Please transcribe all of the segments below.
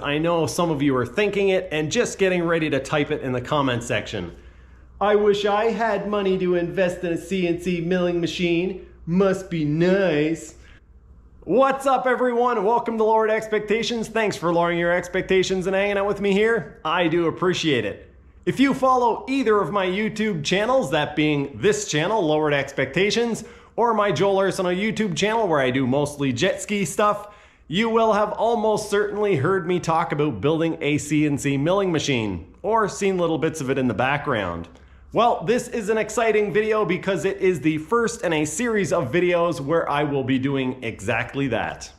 I know some of you are thinking it and just getting ready to type it in the comment section. I wish I had money to invest in a CNC milling machine. Must be nice. What's up, everyone? Welcome to Lowered Expectations. Thanks for lowering your expectations and hanging out with me here. I do appreciate it. If you follow either of my YouTube channels, that being this channel, Lowered Expectations, or my Joel Arsenault YouTube channel where I do mostly jet ski stuff, you will have almost certainly heard me talk about building a CNC milling machine, or seen little bits of it in the background. Well, this is an exciting video because it is the first in a series of videos where I will be doing exactly that.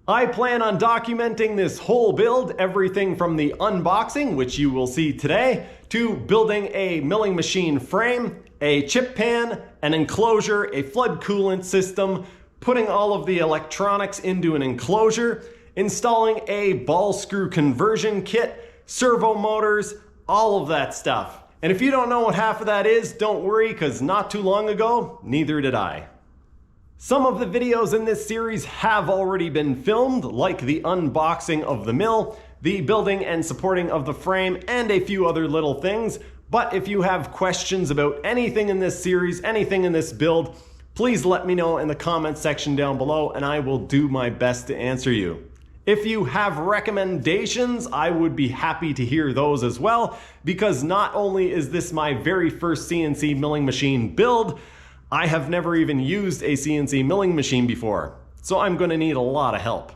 I plan on documenting this whole build, everything from the unboxing, which you will see today, to building a milling machine frame, a chip pan, an enclosure, a flood coolant system, putting all of the electronics into an enclosure, installing a ball screw conversion kit, servo motors, all of that stuff. And if you don't know what half of that is, don't worry, because not too long ago, neither did I. Some of the videos in this series have already been filmed, like the unboxing of the mill, the building and supporting of the frame, and a few other little things. But if you have questions about anything in this series, anything in this build, please let me know in the comment section down below and I will do my best to answer you. If you have recommendations, I would be happy to hear those as well, because not only is this my very first CNC milling machine build, I have never even used a CNC milling machine before, so I'm going to need a lot of help.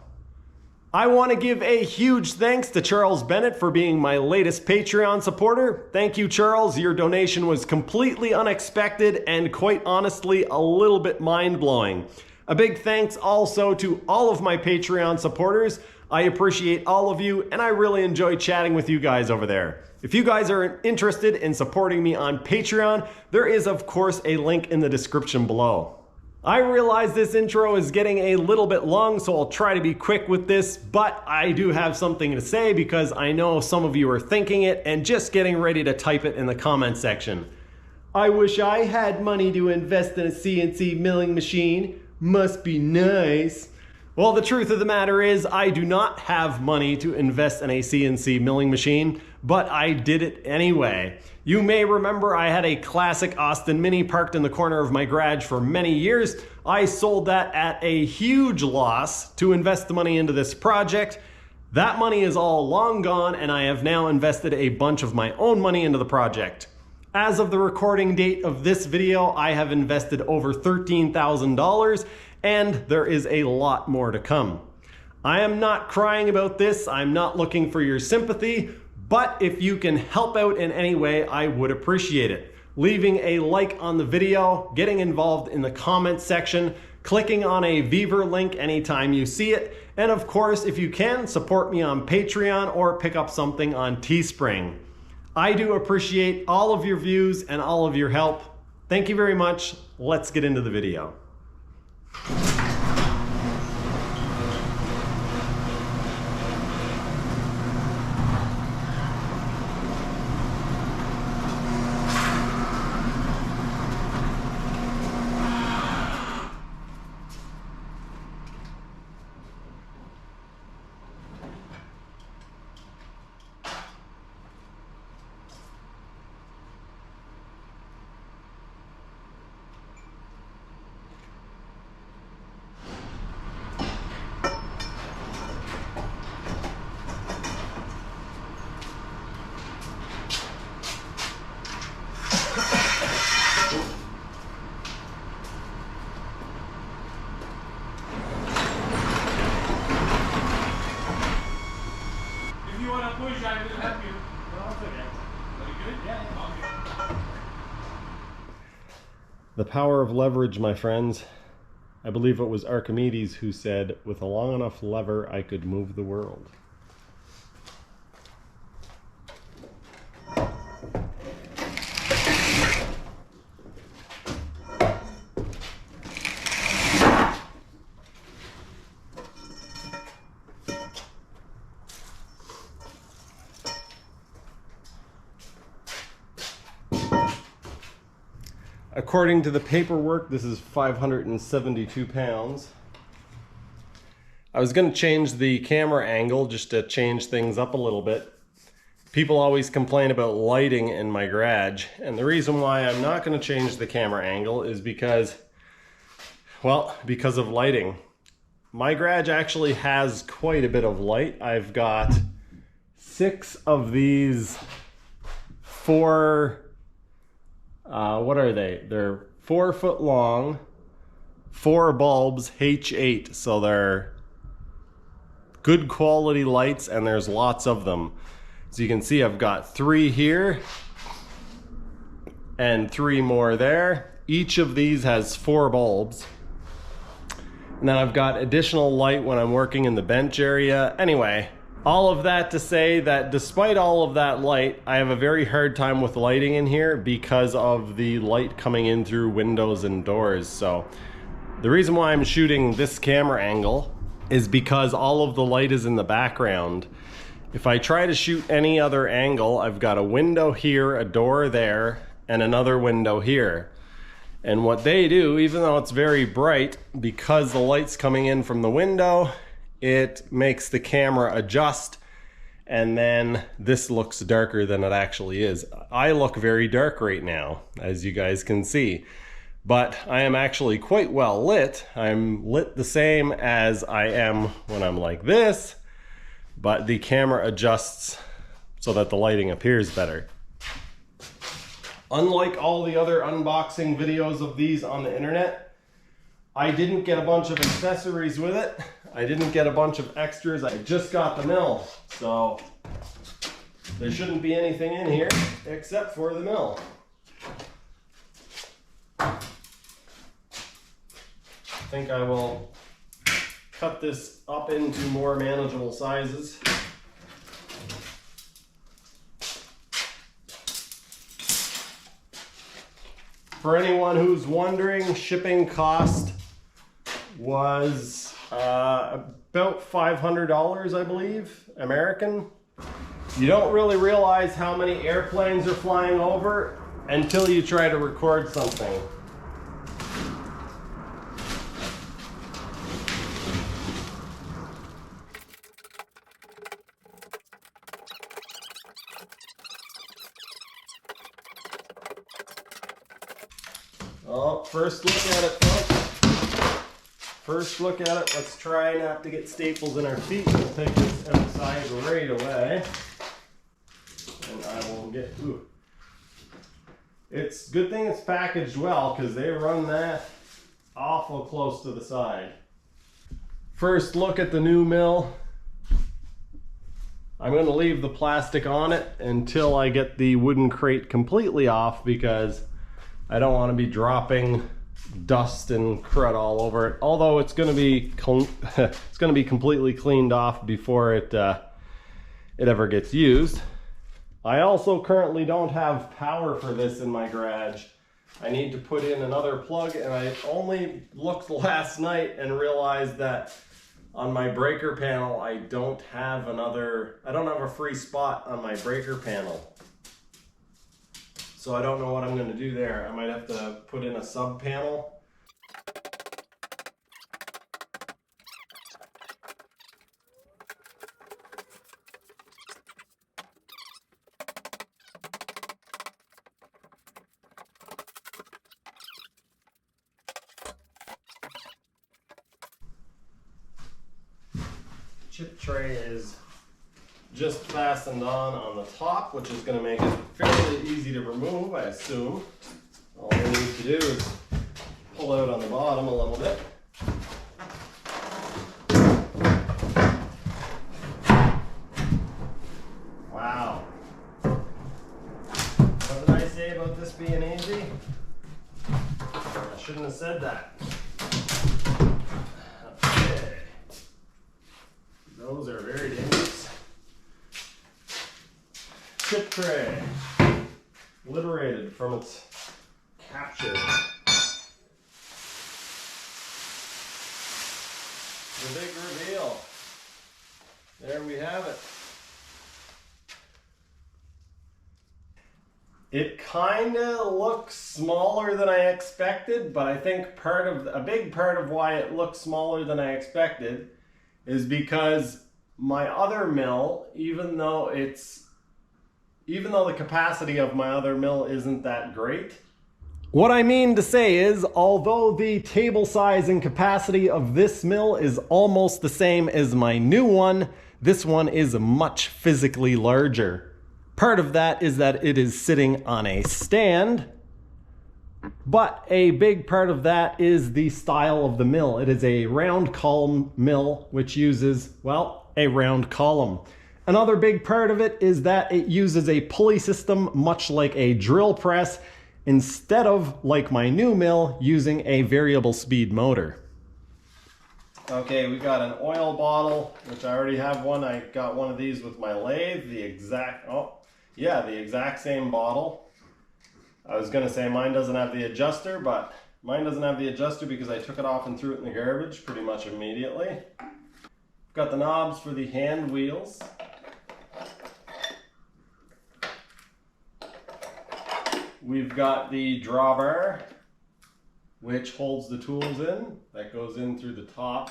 I want to give a huge thanks to Charles Bennett for being my latest Patreon supporter. Thank you, Charles. Your donation was completely unexpected and quite honestly a little bit mind-blowing. A big thanks also to all of my Patreon supporters. I appreciate all of you and I really enjoy chatting with you guys over there. If you guys are interested in supporting me on Patreon, there is of course a link in the description below. I realize this intro is getting a little bit long, so I'll try to be quick with this, but I do have something to say because I know some of you are thinking it and just getting ready to type it in the comment section. I wish I had money to invest in a CNC milling machine. Must be nice. Well, the truth of the matter is I do not have money to invest in a CNC milling machine, but I did it anyway. You may remember I had a classic Austin Mini parked in the corner of my garage for many years. I sold that at a huge loss to invest the money into this project. That money is all long gone and I have now invested a bunch of my own money into the project. As of the recording date of this video, I have invested over $13,000 and there is a lot more to come. I am not crying about this. I'm not looking for your sympathy, but if you can help out in any way, I would appreciate it. Leaving a like on the video, getting involved in the comment section, clicking on a Viver link anytime you see it, and of course, if you can, support me on Patreon or pick up something on Teespring. I do appreciate all of your views and all of your help. Thank you very much. Let's get into the video. Push, I will help you. No, it's okay. Very good? Yeah, okay. The power of leverage, my friends. I believe it was Archimedes who said, with a long enough lever, I could move the world. According to the paperwork, this is 572 pounds. I was going to change the camera angle just to change things up a little bit. People always complain about lighting in my garage, and the reason why I'm not going to change the camera angle is because of lighting. My garage actually has quite a bit of light. I've got 6 of these 4, what are they? They're 4 foot long, 4 bulbs, H8, so they're good quality lights and there's lots of them. So you can see I've got 3 here and 3 more there. Each of these has 4 bulbs. And then I've got additional light when I'm working in the bench area. Anyway, all of that to say that despite all of that light, I have a very hard time with lighting in here because of the light coming in through windows and doors. So the reason why I'm shooting this camera angle is because all of the light is in the background. If I try to shoot any other angle, I've got a window here, a door there, and another window here. And what they do, even though it's very bright, because the light's coming in from the window, it makes the camera adjust, and then this looks darker than it actually is. I look very dark right now, as you guys can see, but I am actually quite well lit. I'm lit the same as I am when I'm like this, but the camera adjusts so that the lighting appears better. Unlike all the other unboxing videos of these on the internet, I didn't get a bunch of accessories with it. I didn't get a bunch of extras. I just got the mill, so there shouldn't be anything in here except for the mill. I think I will cut this up into more manageable sizes. For anyone who's wondering, shipping cost was about $500, I believe, American. You don't really realize how many airplanes are flying over until you try to record something. Oh, first look at it, folks. First look at it. Let's try not to get staples in our feet. We'll take this outside right away. And I will get, It's good thing it's packaged well because they run that awful close to the side. First look at the new mill. I'm going to leave the plastic on it until I get the wooden crate completely off because I don't want to be dropping dust and crud all over it. Although it's going to be completely cleaned off before it ever gets used. I also currently don't have power for this in my garage. I need to put in another plug, and I only looked last night and realized that on my breaker panel I don't have a free spot on my breaker panel. So I don't know what I'm going to do there. I might have to put in a sub panel. Chip tray is just fastened on the top, which is going to make it fairly easy to remove, I assume. All I need to do is pull out on the bottom a little bit. Wow. What did I say about this being easy? I shouldn't have said that. Okay. Those are very dangerous. Chip tray, obliterated from its capture. The big reveal. There we have it. It kind of looks smaller than I expected, but I think a big part of why it looks smaller than I expected is because my other mill, even though the capacity of my other mill isn't that great. What I mean to say is, although the table size and capacity of this mill is almost the same as my new one, this one is much physically larger. Part of that is that it is sitting on a stand, but a big part of that is the style of the mill. It is a round column mill, which uses, well, a round column. Another big part of it is that it uses a pulley system, much like a drill press, instead of, like my new mill, using a variable speed motor. Okay, we got an oil bottle, which I already have one. I got one of these with my lathe, the exact same bottle. I was gonna say mine doesn't have the adjuster, but mine doesn't have the adjuster because I took it off and threw it in the garbage pretty much immediately. Got the knobs for the hand wheels. We've got the drawbar, which holds the tools in. That goes in through the top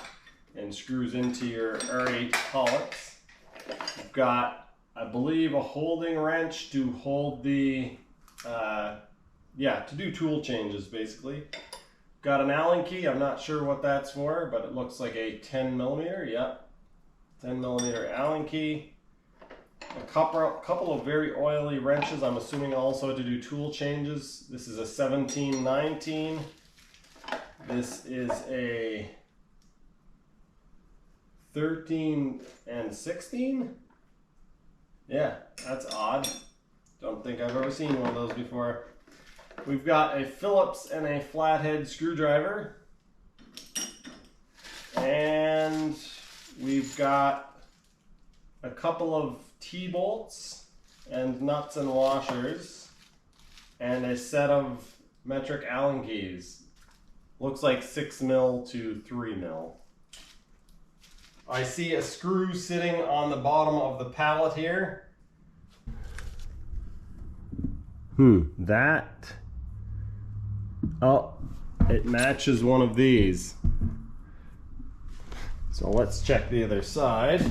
and screws into your R8 collets. We've got, I believe, a holding wrench to hold the, to do tool changes, basically. Got an Allen key. I'm not sure what that's for, but it looks like a 10 millimeter. Yep, 10 millimeter Allen key. A couple of very oily wrenches, I'm assuming also to do tool changes. This is a 17-19. This is a 13 and 16. Yeah, that's odd. Don't think I've ever seen one of those before. We've got a Phillips and a flathead screwdriver. And we've got a couple of T-bolts and nuts and washers and a set of metric Allen keys. Looks like 6 mil to 3 mil. I see a screw sitting on the bottom of the pallet here. That, oh, it matches one of these. So let's check the other side.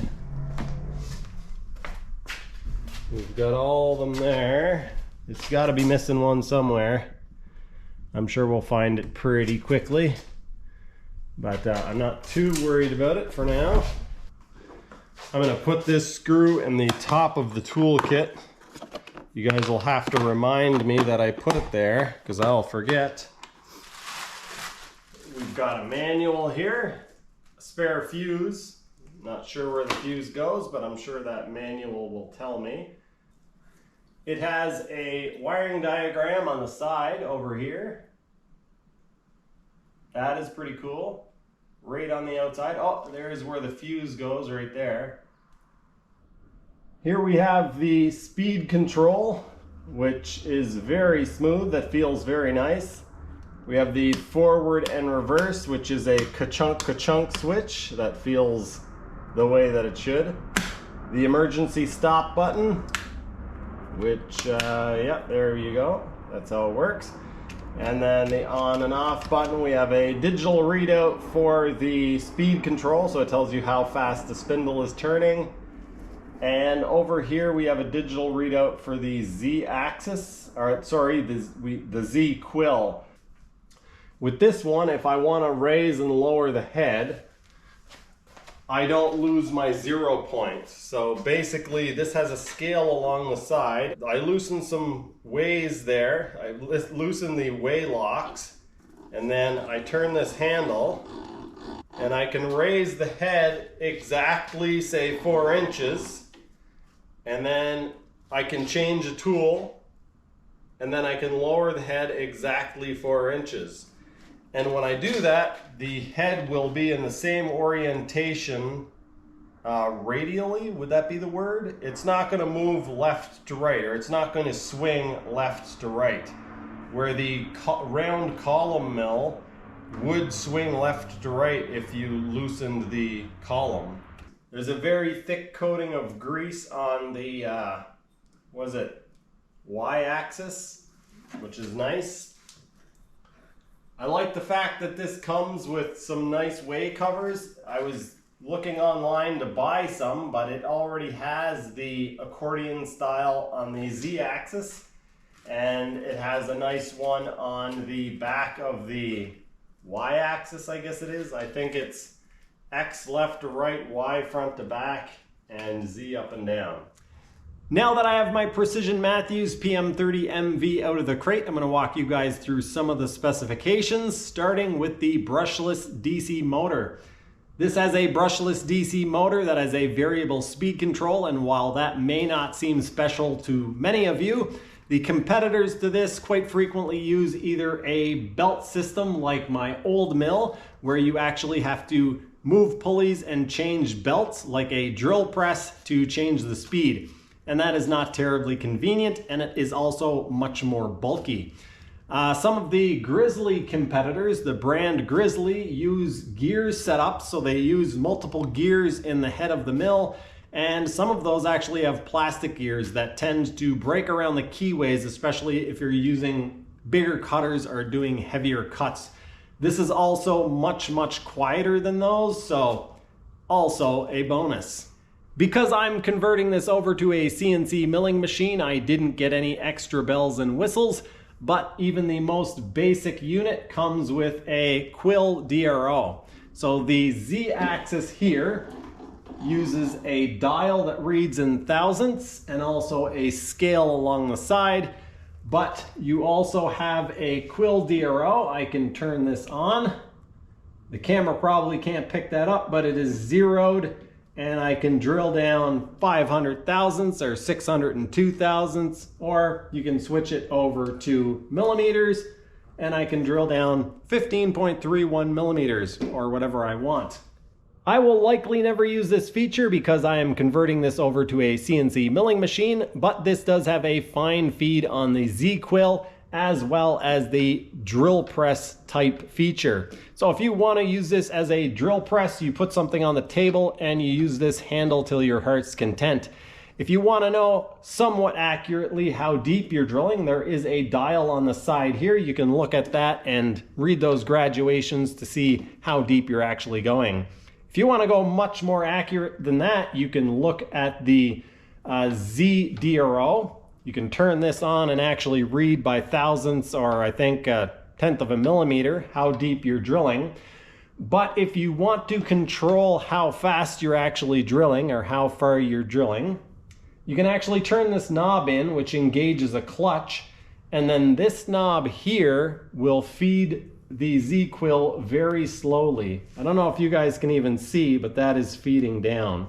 We've got all of them there. It's got to be missing one somewhere. I'm sure we'll find it pretty quickly, but I'm not too worried about it for now. I'm going to put this screw in the top of the toolkit. You guys will have to remind me that I put it there because I'll forget. We've got a manual here, a spare fuse. Not sure where the fuse goes, but I'm sure that manual will tell me. It has a wiring diagram on the side over here. That is pretty cool. Right on the outside. Oh, there's where the fuse goes right there. Here we have the speed control, which is very smooth. That feels very nice. We have the forward and reverse, which is a ka-chunk switch. That feels the way that it should. The emergency stop button, which, yep, there you go. That's how it works. And then the on and off button, we have a digital readout for the speed control, so it tells you how fast the spindle is turning. And over here we have a digital readout for the Z-axis, or sorry, the Z-quill. With this one, if I want to raise and lower the head, I don't lose my 0 point. So basically this has a scale along the side. I loosen some ways there. I loosen the way locks, and then I turn this handle and I can raise the head exactly, say, 4 inches, and then I can change a tool, and then I can lower the head exactly 4 inches. And when I do that, the head will be in the same orientation radially, would that be the word? It's not going to move left to right, or it's not going to swing left to right. Where the round column mill would swing left to right if you loosened the column. There's a very thick coating of grease on the, Y-axis, which is nice. I like the fact that this comes with some nice way covers. I was looking online to buy some, but it already has the accordion style on the Z-axis, and it has a nice one on the back of the Y-axis, I guess it is. I think it's X left to right, Y front to back, and Z up and down. Now that I have my Precision Matthews PM-30MV out of the crate, I'm going to walk you guys through some of the specifications, starting with the brushless DC motor. This has a brushless DC motor that has a variable speed control, and while that may not seem special to many of you, the competitors to this quite frequently use either a belt system like my old mill, where you actually have to move pulleys and change belts like a drill press to change the speed. And that is not terribly convenient, and it is also much more bulky. Some of the Grizzly competitors, the brand Grizzly, use gears set up, so they use multiple gears in the head of the mill, and some of those actually have plastic gears that tend to break around the keyways, especially if you're using bigger cutters or doing heavier cuts. This is also much quieter than those, so also a bonus. Because I'm converting this over to a CNC milling machine, I didn't get any extra bells and whistles, but even the most basic unit comes with a quill DRO. So the Z-axis here uses a dial that reads in thousandths and also a scale along the side, but you also have a quill DRO. I can turn this on. The camera probably can't pick that up, but it is zeroed, and I can drill down 500 thousandths or 602 thousandths, or you can switch it over to millimeters, and I can drill down 15.31 millimeters or whatever I want. I will likely never use this feature because I am converting this over to a CNC milling machine, but this does have a fine feed on the Z-quill as well as the drill press type feature. So if you want to use this as a drill press, you put something on the table and you use this handle till your heart's content. If you want to know somewhat accurately how deep you're drilling, there is a dial on the side here. You can look at that and read those graduations to see how deep you're actually going. If you want to go much more accurate than that, you can look at the Z-DRO. You can turn this on and actually read by thousandths, or I think a tenth of a millimeter, how deep you're drilling. But if you want to control how fast you're actually drilling or how far you're drilling, you can actually turn this knob in, which engages a clutch, and then this knob here will feed the Z-quill very slowly. I don't know if you guys can even see, but that is feeding down.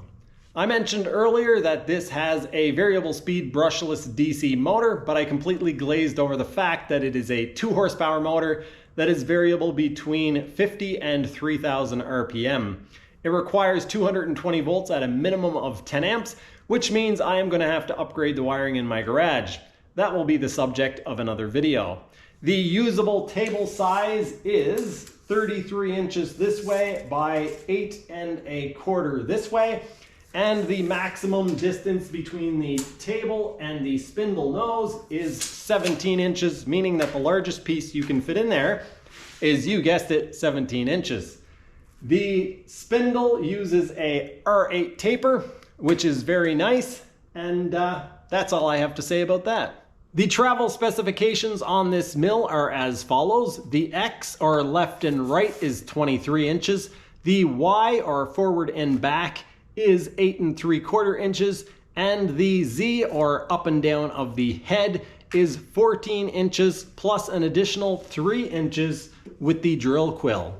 I mentioned earlier that this has a variable speed brushless DC motor, but I completely glazed over the fact that it is a 2 horsepower motor that is variable between 50 and 3000 RPM. It requires 220 volts at a minimum of 10 amps, which means I am going to have to upgrade the wiring in my garage. That will be the subject of another video. The usable table size is 33 inches this way by 8 1/4 this way. And the maximum distance between the table and the spindle nose is 17 inches, meaning that the largest piece you can fit in there is, you guessed it, 17 inches. The spindle uses a R8 taper, which is very nice, and that's all I have to say about that. The travel specifications on this mill are as follows. The X, or left and right, is 23 inches. The Y, or forward and back, is 8 3/4 inches, and the Z, or up and down of the head, is 14 inches plus an additional 3 inches with the drill quill.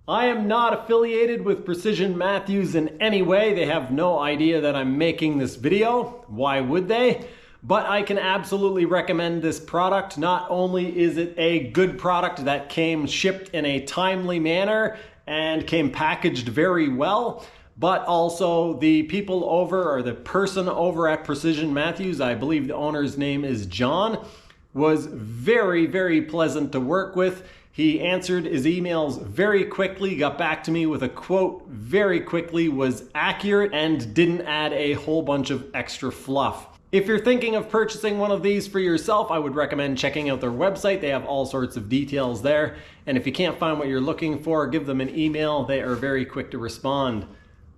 I am not affiliated with Precision Matthews in any way. They have no idea that I'm making this video. Why would they? But I can absolutely recommend this product. Not only is it a good product that came shipped in a timely manner and came packaged very well, but also the people over, or the person over at Precision Matthews, I believe the owner's name is John, was very pleasant to work with. He answered his emails very quickly, got back to me with a quote very quickly, was accurate, and didn't add a whole bunch of extra fluff. If you're thinking of purchasing one of these for yourself, I would recommend checking out their website. They have all sorts of details there. And if you can't find what you're looking for, give them an email. They are very quick to respond.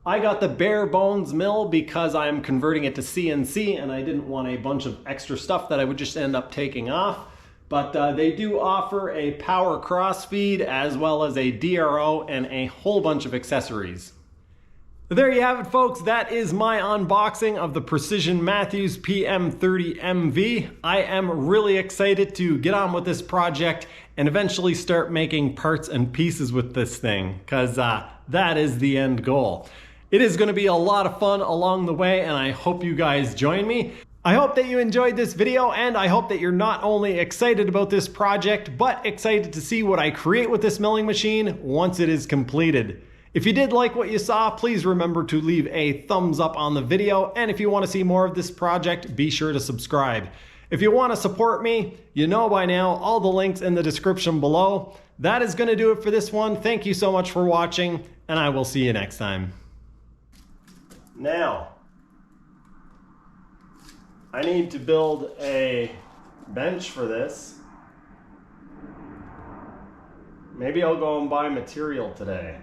I got the bare bones mill because I'm converting it to CNC and I didn't want a bunch of extra stuff that I would just end up taking off. But they do offer a power cross feed as well as a DRO and a whole bunch of accessories. There you have it, folks. That is my unboxing of the Precision Matthews PM-30MV. I am really excited to get on with this project and eventually start making parts and pieces with this thing, because that is the end goal. It is going to be a lot of fun along the way, and I hope you guys join me. I hope that you enjoyed this video, and I hope that you're not only excited about this project, but excited to see what I create with this milling machine once it is completed. If you did like what you saw, please remember to leave a thumbs up on the video, and if you want to see more of this project, be sure to subscribe. If you want to support me, you know by now, all the links in the description below. That is going to do it for this one. Thank you so much for watching, and I will see you next time. Now, I need to build a bench for this. Maybe I'll go and buy material today.